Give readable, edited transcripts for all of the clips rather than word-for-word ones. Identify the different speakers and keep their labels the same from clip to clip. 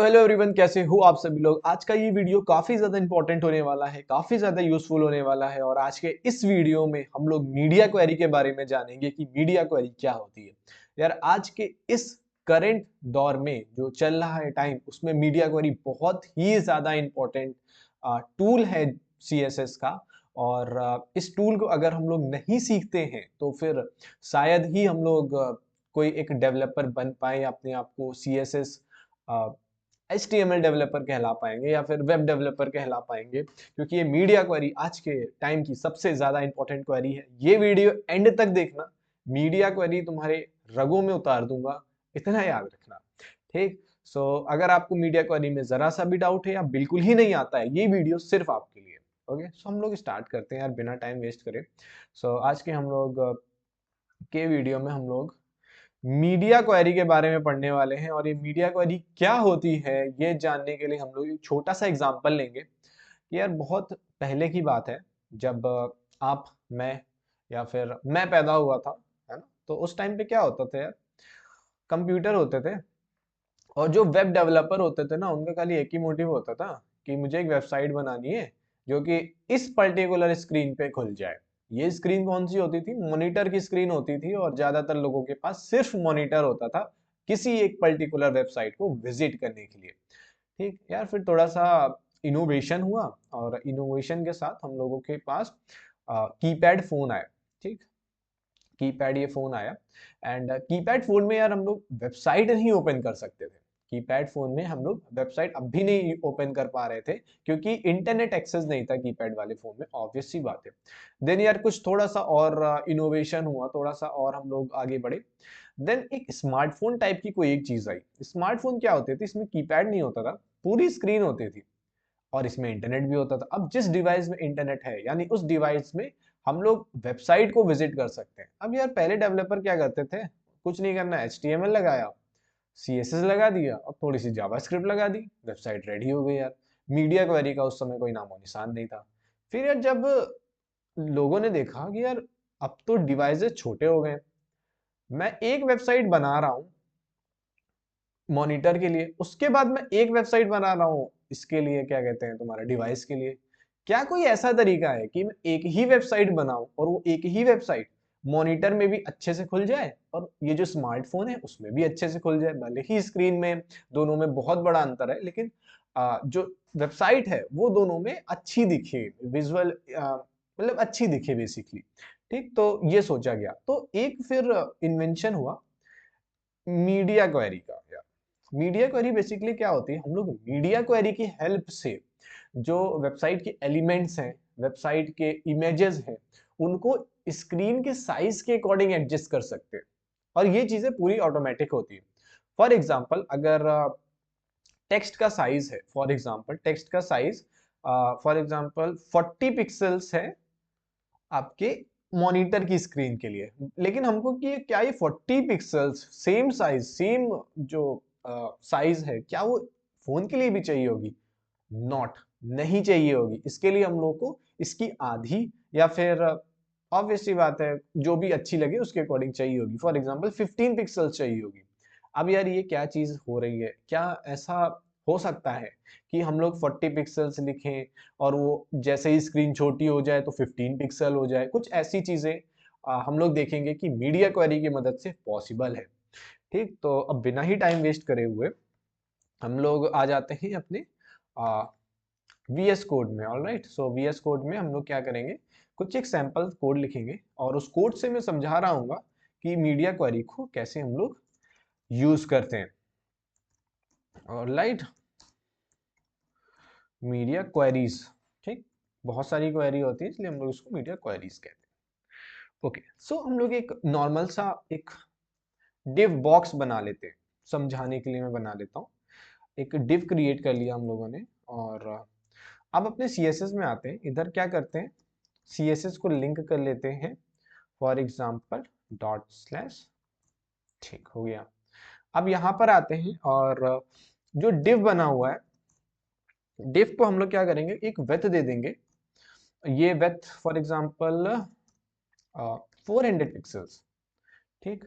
Speaker 1: Hello everyone, कैसे हो आप सभी लोग। आज का ये वीडियो काफी ज्यादा इंपॉर्टेंट होने वाला है, काफी ज्यादा यूजफुल होने वाला है। और आज के इस वीडियो में हम लोग मीडिया क्वेरी के बारे में जानेंगे कि मीडिया क्वेरी क्या होती है। यार आज के इस करंट दौर में जो चल रहा है टाइम, उसमें मीडिया क्वेरी बहुत ही ज्यादा इंपॉर्टेंट टूल है सीएसएस का। और इस टूल को अगर हम लोग नहीं सीखते हैं तो फिर शायद ही हम लोग कोई एक डेवलपर बन पाए, अपने आप को सीएसएस HTML डेवलपर कहला पाएंगे या फिर वेब डेवलपर कहला पाएंगे, क्योंकि ये मीडिया क्वेरी आज के टाइम की सबसे ज्यादा इंपॉर्टेंट क्वेरी है। ये वीडियो एंड तक देखना, मीडिया क्वेरी तुम्हारे रगों में उतार दूंगा, इतना याद रखना। ठीक। सो अगर आपको मीडिया क्वेरी में जरा सा भी डाउट है या बिल्कुल ही नहीं आता है, ये वीडियो सिर्फ आपके लिए। ओके, सो हम लोग स्टार्ट करते हैं यार, बिना टाइम वेस्ट करे। सो आज के हम लोग के वीडियो में हम लोग मीडिया क्वेरी के बारे में पढ़ने वाले हैं। और ये मीडिया क्वेरी क्या होती है, ये जानने के लिए हम लोग एक छोटा सा एग्जांपल लेंगे कि यार बहुत पहले की बात है, जब आप, मैं या फिर मैं पैदा हुआ था, है ना। तो उस टाइम पे क्या होता था यार, कंप्यूटर होते थे। और जो वेब डेवलपर होते थे ना, उनका खाली एक ही मोटिव होता था कि मुझे एक वेबसाइट बनानी है जो कि इस पर्टिकुलर स्क्रीन पे खुल जाए। ये स्क्रीन कौन सी होती थी? मॉनिटर की स्क्रीन होती थी। और ज्यादातर लोगों के पास सिर्फ मॉनिटर होता था किसी एक पर्टिकुलर वेबसाइट को विजिट करने के लिए। ठीक यार, फिर थोड़ा सा इनोवेशन हुआ, और इनोवेशन के साथ हम लोगों के पास कीपैड फोन आया। ठीक, कीपैड ये फोन आया। एंड कीपैड फोन में यार हम लोग वेबसाइट नहीं ओपन कर सकते थे। कीपैड फोन में हम लोग वेबसाइट अब भी नहीं ओपन कर पा रहे थे, क्योंकि इंटरनेट एक्सेस नहीं था कीपैड वाले फोन में, ऑब्वियस सी बात है। देन यार कुछ थोड़ा सा और इनोवेशन हुआ, थोड़ा सा और हम लोग आगे बढ़े। देन एक स्मार्टफोन टाइप की कोई एक चीज आई। स्मार्टफोन क्या होते थे? इसमें कीपैड नहीं होता था, पूरी स्क्रीन होती थी, और इसमें इंटरनेट भी होता था। अब जिस डिवाइस में इंटरनेट है, यानी उस डिवाइस में हम लोग वेबसाइट को विजिट कर सकते हैं। अब यार पहले डेवलपर क्या करते थे? कुछ नहीं करना, HTML लगाया, CSS लगा दिया और थोड़ी सी जावास्क्रिप्ट लगा दी, वेबसाइट रेडी हो गई यार। मीडिया क्वेरी का उस समय कोई नामो निशान नहीं था। फिर यार जब लोगों ने देखा कि यार अब तो डिवाइसेस छोटे हो गए, मैं एक वेबसाइट बना रहा हूँ मॉनिटर के लिए, उसके बाद मैं एक वेबसाइट बना रहा हूँ इसके लिए, क्या कहते हैं, तुम्हारा डिवाइस के लिए। क्या कोई ऐसा तरीका है कि मैं एक ही वेबसाइट बनाऊं और वो एक ही वेबसाइट मॉनिटर में भी अच्छे से खुल जाए, और ये जो स्मार्टफोन है उसमें भी अच्छे से खुल जाए? भले ही स्क्रीन में दोनों में बहुत बड़ा अंतर है, लेकिन जो वेबसाइट है वो दोनों में अच्छी दिखे, विजुअल मतलब अच्छी दिखे बेसिकली। ठीक, तो ये सोचा गया। तो एक फिर इन्वेंशन हुआ मीडिया क्वेरी का। मीडिया क्वेरी बेसिकली क्या होती है? हम लोग मीडिया क्वेरी की हेल्प से जो वेबसाइट के एलिमेंट्स हैं, वेबसाइट के इमेजेस हैं, उनको स्क्रीन के साइज के अकॉर्डिंग एडजस्ट कर सकते हैं। और ये चीजें पूरी ऑटोमेटिक होती है। फॉर एग्जांपल, अगर टेक्स्ट का साइज है, फॉर एग्जांपल टेक्स्ट का साइज फॉर एग्जांपल 40 पिक्सल्स है आपके मॉनिटर की स्क्रीन के लिए, लेकिन हमको कि क्या ये 40 पिक्सल्स सेम साइज, सेम जो साइज है, क्या वो फोन के लिए भी चाहिए होगी? नॉट, नहीं चाहिए होगी। इसके लिए हम लोग को इसकी आधी, या फिर ऑब्वियस सी बात है जो भी अच्छी लगे उसके अकॉर्डिंग चाहिए होगी। फॉर एग्जांपल 15 पिक्सल्स चाहिए होगी। अब यार ये क्या चीज हो रही है? क्या ऐसा हो सकता है कि हम लोग 40 पिक्सल्स लिखें और वो जैसे ही स्क्रीन छोटी हो जाए तो 15 पिक्सल हो जाए? कुछ ऐसी चीजें हम लोग देखेंगे कि मीडिया क्वेरी की मदद से पॉसिबल है। ठीक, तो अब बिना ही टाइम वेस्ट करे हुए हम लोग आ जाते हैं अपने VS कोड में। ऑल राइट, सो VS कोड में हम लोग क्या करेंगे, कुछ एक सैंपल कोड लिखेंगे, और उस कोड से मैं समझा रहा हूँ कि मीडिया क्वेरी को कैसे हम लोग यूज करते हैं। All right, media queries. ठीक, बहुत सारी क्वेरी होती है, इसलिए हम लोग उसको मीडिया क्वेरीज कहते हैं। ओके, सो हम लोग एक नॉर्मल सा एक डिव बॉक्स बना लेते हैं। समझाने के लिए मैं बना लेता हूँ। एक डिव क्रिएट कर लिया हम लोगों ने, और अब अपने CSS में आते हैं। इधर क्या करते हैं, CSS को लिंक कर लेते हैं, फॉर एग्जाम्पल डॉट स्लैश। ठीक हो गया। अब यहाँ पर आते हैं, और जो डिव बना हुआ है, डिव को हम लोग क्या करेंगे, एक वेथ दे देंगे। ये वेथ फॉर एग्जाम्पल 400 पिक्सल्स। ठीक,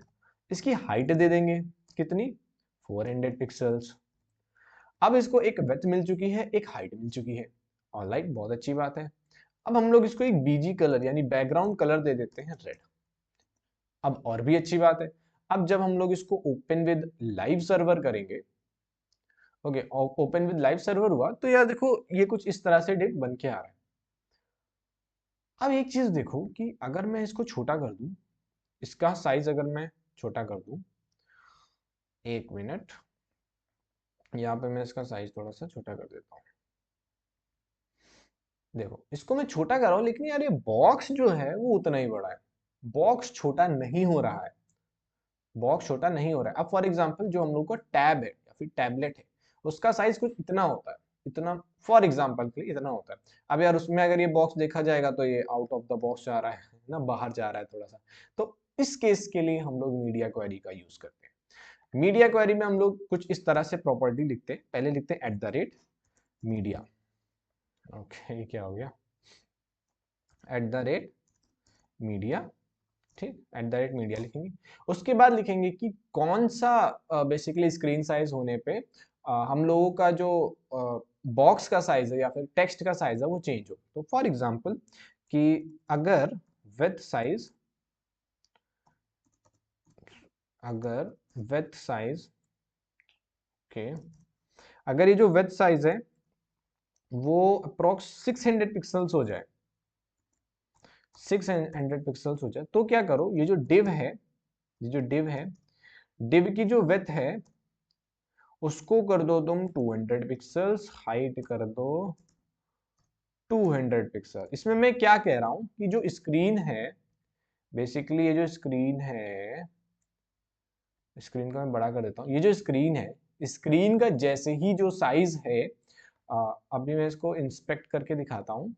Speaker 1: इसकी हाइट दे देंगे कितनी, 400 पिक्सल्स। अब इसको एक विड्थ मिल चुकी है, एक हाइट मिल चुकी है। ऑलराइट, बहुत अच्छी बात है। अब हम लोग इसको एक बीजी कलर यानी बैकग्राउंड कलर दे देते हैं रेड। अब और भी अच्छी बात है, अब जब हम लोग इसको ओपन विद लाइव सर्वर करेंगे, okay, open with live server हुआ तो यार देखो ये कुछ इस तरह से डिव बन के आ रहा है। अब एक चीज देखो कि अगर मैं इसको छोटा कर दूं, इसका साइज अगर मैं छोटा कर दूं, एक मिनट, यहाँ पे मैं इसका साइज थोड़ा सा छोटा कर देता हूँ। देखो इसको मैं छोटा कर रहा हूँ, लेकिन यार ये बॉक्स जो है वो उतना ही बड़ा है, बॉक्स छोटा नहीं हो रहा है, बॉक्स छोटा नहीं हो रहा है। अब फॉर एग्जांपल जो हम लोग का टैब है या फिर टैबलेट है, उसका साइज कुछ इतना होता है, इतना, फॉर एग्जांपल के लिए इतना होता है। अब यार उसमें अगर ये बॉक्स देखा जाएगा तो ये आउट ऑफ द बॉक्स जा रहा है ना, बाहर जा रहा है थोड़ा सा। तो इस केस के लिए हम लोग मीडिया क्वेरी का यूज करते हैं। मीडिया क्वेरी में हम लोग कुछ इस तरह से प्रॉपर्टी लिखते हैं, पहले लिखते हैं @मीडिया। ओके, ये क्या हो गया, @मीडिया, ठीक, @मीडिया लिखेंगे। उसके बाद लिखेंगे कि कौन सा बेसिकली स्क्रीन साइज होने पे हम लोगों का जो बॉक्स का साइज है या फिर टेक्स्ट का साइज है वो चेंज हो। तो फॉर एग्जांपल कि अगर विड्थ साइज, अगर विड्थ साइज, ओके, अगर ये जो विड्थ साइज है वो अप्रोक्स 600 पिक्सल्स हो जाए, 600 पिक्सल्स हो जाए, तो क्या करो, ये जो डिव है, ये जो डिव है, डिव की जो विड्थ है उसको कर दो तुम 200 पिक्सल्स, हाइट कर दो 200 पिक्सल। इसमें मैं क्या कह रहा हूं कि जो स्क्रीन है, बेसिकली ये जो स्क्रीन है, स्क्रीन को मैं बड़ा कर देता हूँ, ये जो स्क्रीन है, स्क्रीन का जैसे ही जो साइज है, अभी मैं इसको इंस्पेक्ट करके दिखाता हूँ।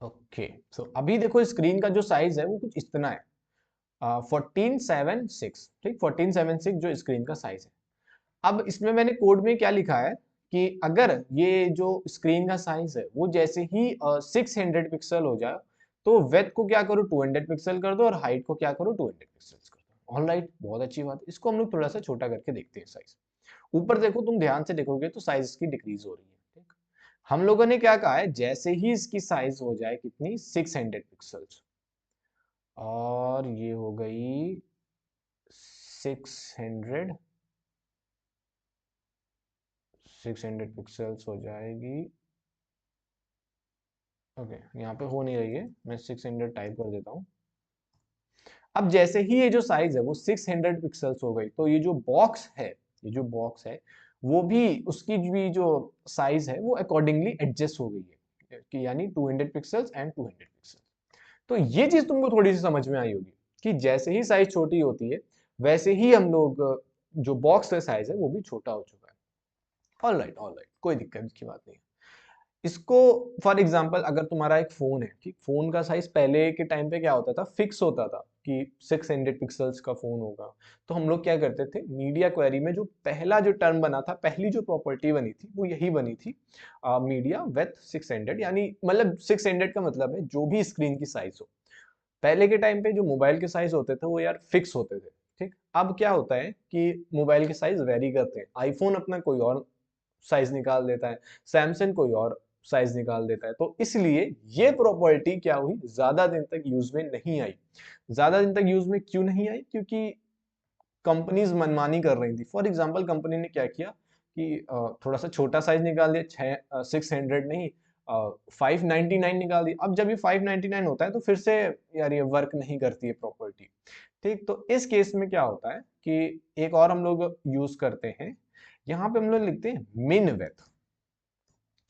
Speaker 1: ओके, सो अभी देखो स्क्रीन का जो साइज है वो कुछ इतना है, 1476, ठीक, 1476 जो स्क्रीन का साइज है। अब इसमें मैंने कोड में क्या लिखा है कि अगर ये जो स्क्रीन का साइज है वो जैसे ही 600 पिक्सल हो जाए, तो विड्थ को क्या करो 200 पिक्सल कर दो और हाइट को क्या करो 200 पिक्सल कर दो। ऑलराइट, बहुत अच्छी बात है। इसको हम लोग थोड़ा सा छोटा करके देखते हैं साइज। ऊपर देखो, तुम ध्यान से देखोगे तो साइज इसकी डिक्रीज हो रही है, ठीक। हम लोगों ने क्या कहा है, जैसे ही इसकी साइज हो जाए कितनी, 600 पिक्सल्स, और ये हो गई 600, 600 पिक्सल्स हो जाएगी। ओके, यहाँ पे हो नहीं रही है, मैं 600 टाइप कर देता हूँ। अब जैसे ही ये जो साइज है वो 600 पिक्सल्स हो गई, तो ये जो बॉक्स है, ये जो बॉक्स है वो भी, उसकी भी जो साइज है वो अकॉर्डिंगली एडजस्ट हो गई है, कि यानी 200 पिक्सल्स एंड 200 पिक्सल्स। तो ये चीज तुमको थोड़ी सी समझ में आई होगी कि जैसे ही साइज छोटी होती है वैसे ही हम लोग जो बॉक्स का साइज है वो भी छोटा हो चुका है। ऑलराइट, ऑलराइट, कोई दिक्कत की बात नहीं। इसको फॉर एग्जांपल अगर तुम्हारा एक फोन है, ठीक, फोन का साइज पहले के टाइम पे क्या होता था, फिक्स होता था कि 600 पिक्सल्स का फोन होगा। तो हम लोग क्या करते थे, मीडिया क्वेरी में जो पहला जो टर्म बना था, पहली जो प्रॉपर्टी बनी थी वो यही बनी थी, मीडिया विथ 600, यानी मतलब 600 का मतलब है जो भी स्क्रीन की साइज हो। पहले के टाइम पे जो मोबाइल के साइज होते थे वो यार फिक्स होते थे, ठीक। अब क्या होता है कि मोबाइल के साइज वेरी करते हैं, आईफोन अपना कोई और साइज निकाल देता है, सैमसंग कोई और साइज निकाल देता है। तो इसलिए ये प्रॉपर्टी क्या हुई, ज्यादा दिन तक यूज में नहीं आई। ज्यादा दिन तक यूज में क्यों नहीं आई, क्योंकि कंपनीज मनमानी कर रही थी। फॉर एग्जांपल कंपनी ने क्या किया कि थोड़ा सा छोटा साइज निकाल दिया, 600 नहीं, 599 निकाल दिया। अब जब ये 599 होता है तो फिर से यार ये वर्क नहीं करती है प्रॉपर्टी, ठीक। तो इस केस में क्या होता है कि एक और हम लोग यूज करते हैं, यहाँ पे हम लोग लिखते हैं मिन विड्थ।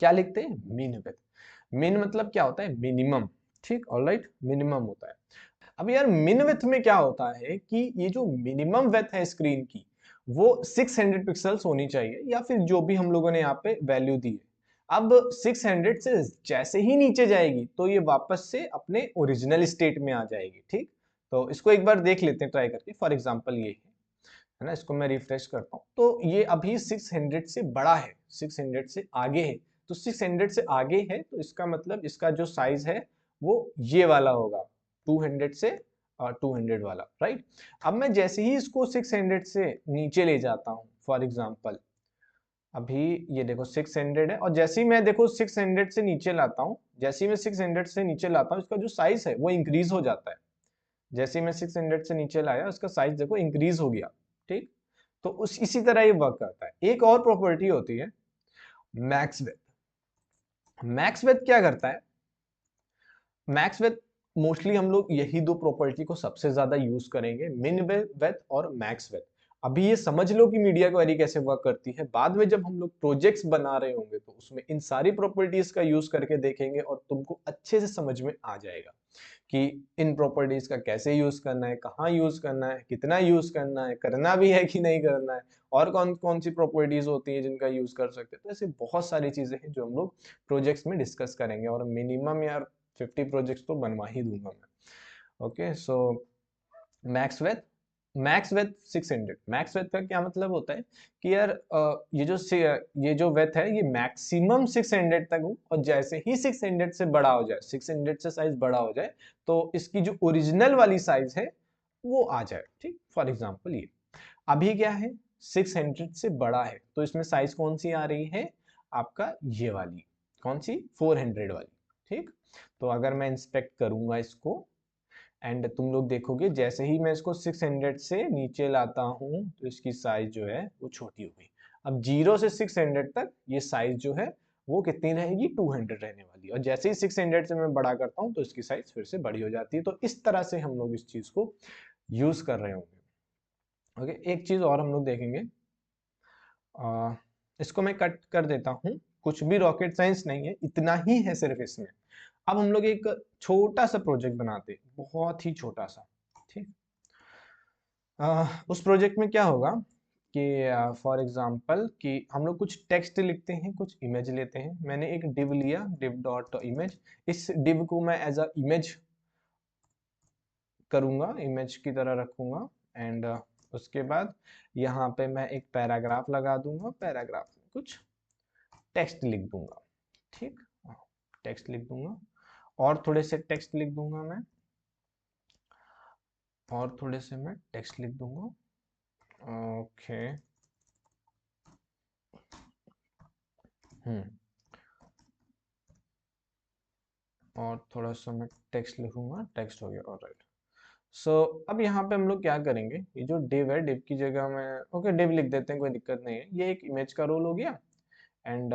Speaker 1: क्या लिखते हैं, मिन विड्थ। मिन मतलब क्या होता है, मिनिमम, ठीक, ऑलराइट, मिनिमम होता है। अब यार मिन विड्थ में क्या होता है कि ये जो मिनिमम विड्थ है स्क्रीन की वो 600 पिक्सल्स होनी चाहिए, या फिर जो भी हम लोगों ने यहाँ पे वैल्यू दी है। अब 600 से जैसे ही नीचे जाएगी तो ये वापस से अपने ओरिजिनल स्टेट में आ जाएगी, ठीक। तो इसको एक बार देख लेते हैं ट्राई करके। फॉर एग्जांपल ये है ना, इसको मैं रिफ्रेश करता हूँ तो ये अभी 600 से बड़ा है, 600 से आगे है। तो 600 से आगे है तो इसका मतलब इसका जो साइज है वो ये वाला होगा, 200 से 200 वाला, राइट। अब मैं जैसे ही इसको 600 से नीचे ले जाता हूँ, फॉर एग्जांपल अभी ये देखो 600 है, और जैसे ही मैं देखो 600 से नीचे लाता हूँ, जैसे ही मैं 600 से नीचे लाता हूँ, इसका जो साइज है वो इंक्रीज हो जाता है। जैसे ही मैं 600 से नीचे लाया, उसका साइज देखो इंक्रीज हो गया, ठीक। तो उस इसी तरह ये वर्क करता है। एक और प्रॉपर्टी होती है मैक्स विड्थ। मैक्स विड्थ क्या करता है? मैक्स विड्थ मोस्टली हम लोग यही दो प्रॉपर्टी को सबसे ज्यादा यूज करेंगे, मिन विड्थ और मैक्स विड्थ। अभी ये समझ लो कि मीडिया क्वेरी कैसे वर्क करती है, बाद में जब हम लोग प्रोजेक्ट्स बना रहे होंगे तो उसमें इन सारी प्रॉपर्टीज का यूज करके देखेंगे और तुमको अच्छे से समझ में आ जाएगा कि इन प्रॉपर्टीज का कैसे यूज करना है, कहाँ यूज करना है, कितना यूज करना है, करना भी है कि नहीं करना है, और कौन कौन सी प्रॉपर्टीज होती है जिनका यूज कर सकते हैं। तो ऐसे बहुत सारी चीजें हैं जो हम लोग प्रोजेक्ट्स में डिस्कस करेंगे, और मिनिमम यार 50 प्रोजेक्ट्स तो बनवा ही दूंगा मैं। Okay, so max with, max with 600। Max with का क्या मतलब होता है कि यार ये जो विथ है ये मैक्सिमम 600 तक हो, और जैसे ही 600 से बड़ा हो जाए, 600 से साइज बड़ा हो जाए, तो इसकी जो ओरिजिनल वाली साइज है वो आ जाए, ठीक। फॉर एग्जांपल ये अभी क्या है, 600 से बड़ा है, तो इसमें साइज कौन सी आ रही है आपका, ये वाली, कौन सी, 400 वाली, ठीक। तो अगर मैं इंस्पेक्ट करूंगा इसको, एंड तुम लोग देखोगे जैसे ही मैं इसको 600 से नीचे लाता हूं, तो इसकी साइज जो है वो छोटी हो गई। अब 0 से 600 तक ये साइज जो है वो कितनी रहेगी, 200 रहने वाली, और जैसे ही 600 से मैं बड़ा करता हूं तो इसकी साइज फिर से बड़ी हो जाती है। तो इस तरह से हम लोग इस चीज को यूज कर रहे होंगे। ओके, एक चीज और हम लोग देखेंगे, इसको मैं कट कर देता हूँ, कुछ भी रॉकेट साइंस नहीं है, इतना ही है सिर्फ इसमें। अब हम लोग एक छोटा सा प्रोजेक्ट बनाते हैं, बहुत ही छोटा सा, ठीक। उस प्रोजेक्ट में क्या होगा कि फॉर एग्जांपल कि हम लोग कुछ टेक्स्ट लिखते हैं, कुछ इमेज लेते हैं। मैंने एक डिव लिया, डिव डॉट इमेज। इस डिव को मैं एज अ इमेज करूंगा, इमेज की तरह रखूंगा, एंड उसके बाद यहाँ पे मैं एक पैराग्राफ लगा दूंगा, पैराग्राफ में कुछ टेक्स्ट लिख दूंगा, ठीक। टेक्स्ट लिख दूंगा, और थोड़े से टेक्स्ट लिख दूंगा मैं, और थोड़े से मैं टेक्स्ट लिख दूंगा। ओके, हम्म, और थोड़ा सा मैं टेक्स्ट लिखूंगा, टेक्स्ट हो गया, ऑलराइट। सो अब यहाँ पे हम लोग क्या करेंगे, ये जो डिव है, डिव की जगह में ओके डिव लिख देते हैं, कोई दिक्कत नहीं है। ये एक इमेज का रोल हो गया, एंड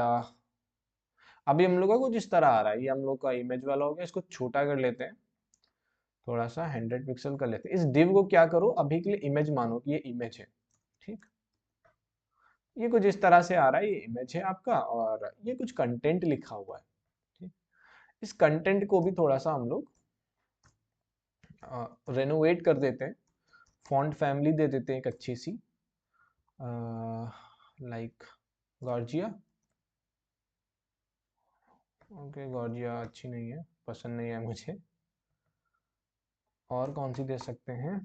Speaker 1: अभी हम लोग का कुछ इस तरह आ रहा है, ये हम लोग का इमेज वाला हो गया। इसको छोटा कर लेते हैं, थोड़ा सा 100 पिक्सल कर लेते हैं। इस डिव को क्या करो, अभी के लिए इमेज मानो कि ये इमेज है, ठीक। ये कुछ इस तरह से आ रहा है, ये इमेज है आपका, और ये कुछ कंटेंट लिखा हुआ है, ठीक। इस कंटेंट को भी थोड़ा सा हम लोग रेनोवेट कर देते हैं, फॉन्ट फैमिली दे देते हैं एक अच्छी सी, लाइक गॉर्जिया। ओके, गॉर्जिया अच्छी नहीं है, पसंद नहीं है मुझे। और कौन सी दे सकते हैं,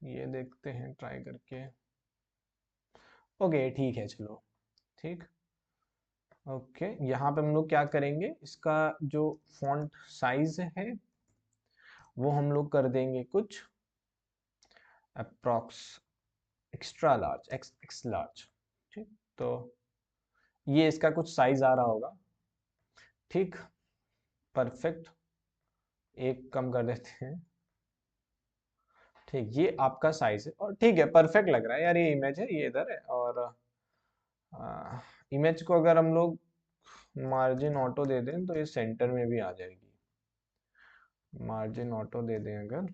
Speaker 1: ये देखते हैं ट्राई करके। ओके ठीक है, चलो, ठीक। ओके, यहाँ पे हम लोग क्या करेंगे, इसका जो फॉन्ट साइज है वो हम लोग कर देंगे कुछ approx extra large, x x large, ठीक। तो ये इसका कुछ साइज आ रहा होगा, ठीक, परफेक्ट। एक कम कर देते हैं, ठीक। ये आपका साइज है, और ठीक है, परफेक्ट लग रहा है यार। ये इमेज है, ये इधर है, और इमेज को अगर हम लोग मार्जिन ऑटो दे दें तो ये सेंटर में भी आ जाएगी। मार्जिन ऑटो दे दें अगर,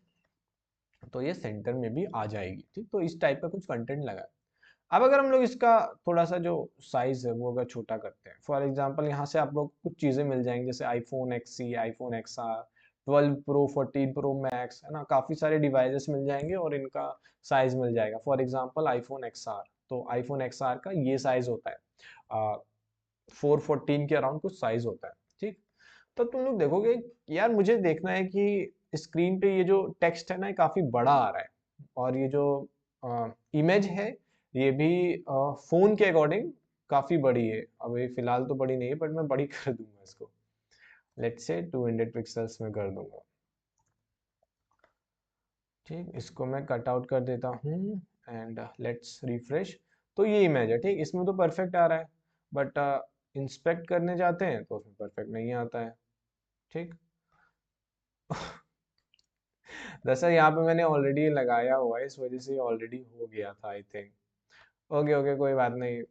Speaker 1: तो ये सेंटर में भी आ जाएगी, ठीक। तो इस टाइप का कुछ कंटेंट लगा है। अब अगर हम लोग इसका थोड़ा सा जो साइज है वो अगर छोटा करते हैं, फॉर एग्जांपल यहाँ से आप लोग कुछ चीजें मिल जाएंगी, जैसे iPhone X, iPhone XR, 12 pro, 14 pro max, है ना, काफी सारे डिवाइसेस मिल जाएंगे और इनका साइज मिल जाएगा। फॉर एग्जांपल आईफोन एक्सआर, तो आईफोन एक्सआर का ये साइज होता है, 414 के अराउंड कुछ साइज होता है, ठीक। तो तुम लोग देखोगे यार, मुझे देखना है कि स्क्रीन पे ये जो टेक्स्ट है ना ये काफी बड़ा आ रहा है, और ये जो इमेज है ये भी फोन के अकॉर्डिंग काफी बड़ी है। अभी फिलहाल तो बड़ी नहीं है, बट मैं बड़ी कर दूंगा इसको, लेट्स से 200 पिक्सल्स में कर दूंगा। ठीक, इसको मैं कट आउट कर देता हूँ एंड लेट्स रिफ्रेश। तो ये इमेज है, ठीक, इसमें तो परफेक्ट आ रहा है, बट इंस्पेक्ट करने जाते हैं तो उसमें परफेक्ट नहीं आता है। ठीक दरअसल यहाँ पे मैंने ऑलरेडी लगाया हुआ है, इस वजह से ऑलरेडी हो गया था आई थिंक। ओके ओके, कोई बात नहीं,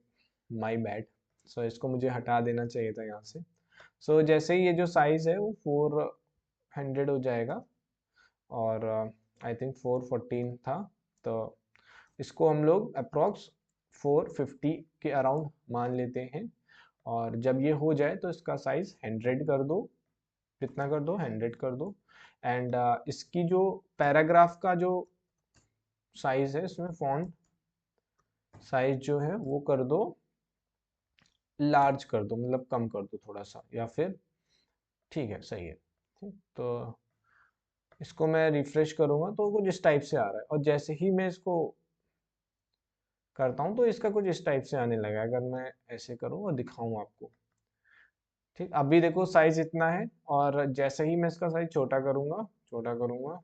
Speaker 1: माय बैड। सो इसको मुझे हटा देना चाहिए था यहाँ से। सो जैसे ही ये जो साइज है वो 400 हो जाएगा, और आई थिंक 414 था, तो इसको हम लोग अप्रॉक्स 450 के अराउंड मान लेते हैं। और जब ये हो जाए तो इसका साइज 100 कर दो। कितना कर दो? 100 कर दो। एंड इसकी जो पैराग्राफ का जो साइज है, इसमें फॉन्ट साइज जो है वो कर दो, लार्ज कर दो, मतलब कम कर दो थोड़ा सा, या फिर ठीक है, सही है। ठीक, तो इसको मैं रिफ्रेश करूंगा तो कुछ इस टाइप से आ रहा है, और जैसे ही मैं इसको करता हूँ तो इसका कुछ इस टाइप से आने लगा। अगर मैं ऐसे करूँ और दिखाऊं आपको, ठीक, अभी देखो साइज इतना है, और जैसे ही मैं इसका साइज छोटा करूंगा, छोटा करूंगा,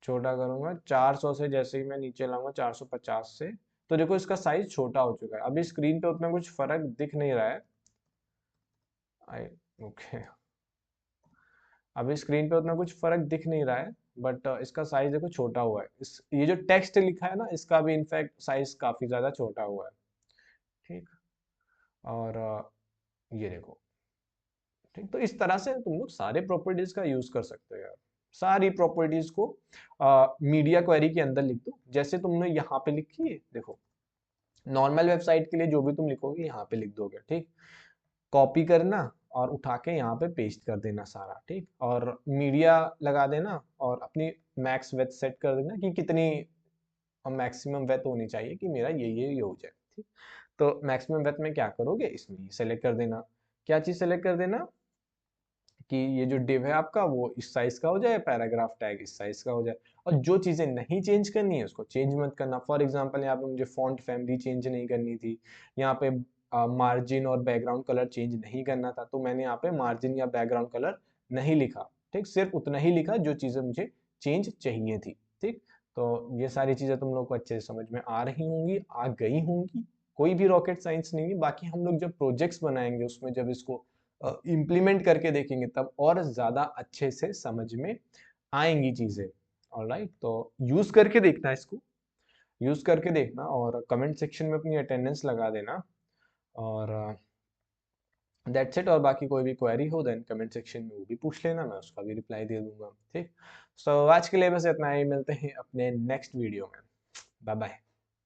Speaker 1: छोटा करूंगा, 400 से जैसे ही मैं नीचे लाऊंगा 450 से, तो देखो इसका साइज छोटा हो चुका है। अभी स्क्रीन पे उतना कुछ फर्क दिख नहीं रहा है। आई ओके, अभी स्क्रीन पे उतना कुछ फर्क दिख नहीं रहा है, बट इसका साइज देखो छोटा हुआ है। इस ये जो टेक्स्ट लिखा है ना, इसका भी इनफैक्ट साइज काफी ज्यादा छोटा हुआ है। ठीक, और ये देखो। ठीक, तो इस तरह से तुम लोग सारे प्रॉपर्टीज का यूज कर सकते हो यार। सारी प्रॉपर्टीज को मीडिया क्वेरी के अंदर लिख दो, जैसे तुमने यहाँ पे लिखी है देखो। नॉर्मल वेबसाइट के लिए जो भी तुम लिखोगे यहाँ पे लिख दोगे, ठीक, कॉपी करना और उठा के यहाँ पे पेस्ट कर देना सारा, ठीक, और मीडिया लगा देना और अपनी मैक्स वेथ सेट कर देना कि कितनी मैक्सिमम वेथ होनी चाहिए कि मेरा ये हो जाए। ठीक, तो मैक्सिमम वेथ में क्या करोगे, इसमें सेलेक्ट कर देना। क्या चीज सेलेक्ट कर देना? कि ये जो डिव है आपका वो इस साइज का हो जाए, पैराग्राफ टैग इस साइज का हो जाए। और जो चीजें नहीं चेंज करनी है उसको चेंज मत करना। फॉर एग्जांपल यहाँ पे मुझे फॉन्ट फैमिली चेंज नहीं करनी थी, यहाँ पे मार्जिन और बैकग्राउंड कलर चेंज नहीं करना था, तो मैंने यहाँ पे मार्जिन या बैकग्राउंड कलर नहीं लिखा। ठीक, सिर्फ उतना ही लिखा जो चीजें मुझे चेंज चाहिए थी। ठीक, तो ये सारी चीजें तुम लोग को अच्छे से समझ में आ रही होंगी, आ गई होंगी। कोई भी रॉकेट साइंस नहीं है। बाकी हम लोग जब प्रोजेक्ट्स बनाएंगे उसमें जब इसको इम्प्लीमेंट करके देखेंगे तब और ज्यादा अच्छे से समझ में आएंगी चीजें। ऑलराइट, तो यूज करके देखना, इसको यूज करके देखना, और कमेंट सेक्शन में अपनी अटेंडेंस लगा देना। और दैट्स इट। और बाकी कोई भी क्वेरी हो देन कमेंट सेक्शन में वो भी पूछ लेना, मैं उसका भी रिप्लाई दे दूंगा। ठीक, सो आज के लिए बस इतना ही, मिलते हैं अपने नेक्स्ट वीडियो में। Bye bye.